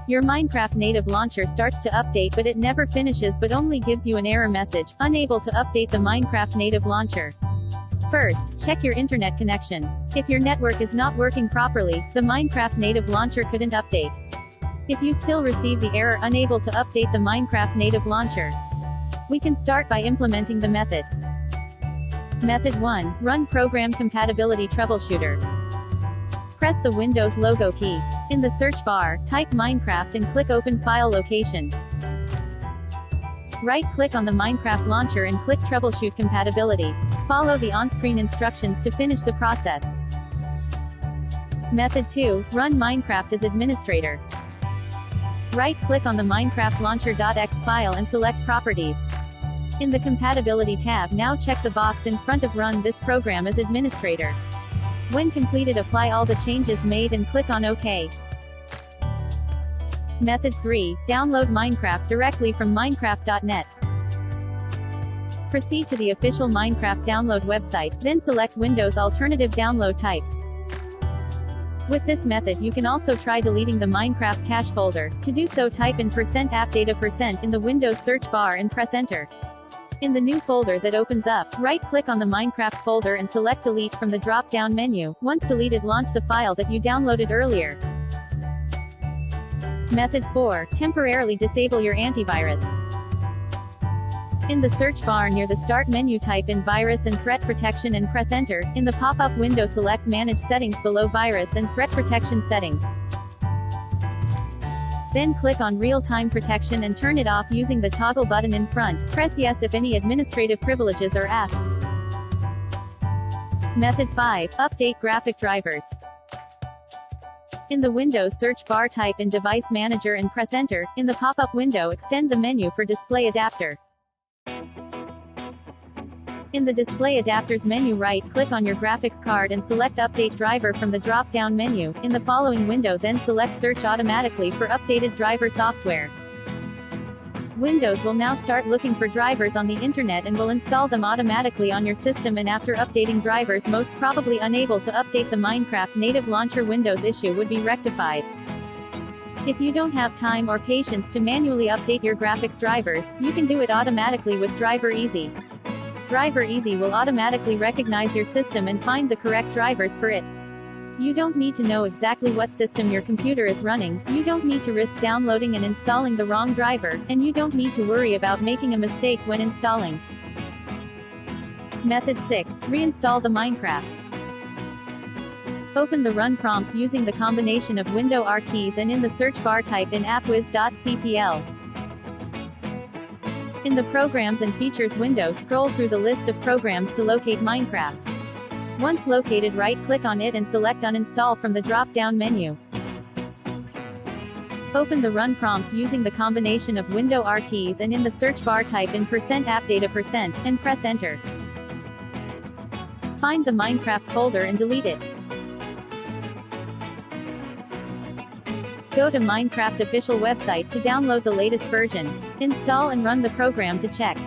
Your Minecraft native launcher starts to update but it never finishes but only gives you an error message, unable to update the Minecraft native launcher. First, check your internet connection. If your network is not working properly, the Minecraft native launcher couldn't update. If you still receive the error unable to update the Minecraft native launcher, we can start by implementing the method. Method 1. Run Program Compatibility Troubleshooter. Press the Windows logo key. In the search bar, type Minecraft and click Open File Location. Right-click on the Minecraft launcher and click Troubleshoot Compatibility. Follow the on-screen instructions to finish the process. Method 2. Run Minecraft as administrator. Right-click on the Minecraft Launcher.exe file and select Properties. In the Compatibility tab, now check the box in front of Run this program as administrator. When completed, apply all the changes made and click on OK. Method 3. Download Minecraft directly from Minecraft.net. Proceed to the official Minecraft download website, then select Windows Alternative Download Type. With this method you can also try deleting the Minecraft cache folder. To do so, type in %appdata% in the Windows search bar and press Enter. In the new folder that opens up, right-click on the Minecraft folder and select Delete from the drop-down menu. Once deleted, launch the file that you downloaded earlier. Method 4. Temporarily disable your antivirus. In the search bar near the Start menu, type in Virus and Threat Protection and press Enter. In the pop-up window, select Manage Settings below Virus and Threat Protection Settings. Then click on Real-Time Protection and turn it off using the toggle button in front. Press Yes if any administrative privileges are asked. Method 5. Update graphic drivers. In the Windows search bar, type in Device Manager and press Enter. In the pop-up window, extend the menu for Display Adapter. In the Display Adapters menu, right-click on your graphics card and select Update Driver from the drop-down menu. In the following window, then select Search automatically for updated driver software. Windows will now start looking for drivers on the internet and will install them automatically on your system, and after updating drivers, most probably unable to update the Minecraft native launcher Windows issue would be rectified. If you don't have time or patience to manually update your graphics drivers, you can do it automatically with Driver Easy. Driver Easy will automatically recognize your system and find the correct drivers for it. You don't need to know exactly what system your computer is running, you don't need to risk downloading and installing the wrong driver, and you don't need to worry about making a mistake when installing. Method 6. Reinstall the Minecraft. Open the Run prompt using the combination of Window R keys and in the search bar type in appwiz.cpl. In the Programs and Features window, scroll through the list of programs to locate Minecraft. Once located, right-click on it and select Uninstall from the drop-down menu. Open the Run prompt using the combination of Window R keys and in the search bar type in %appdata% and press Enter. Find the Minecraft folder and delete it. Go to Minecraft official website to download the latest version. Install and run the program to check.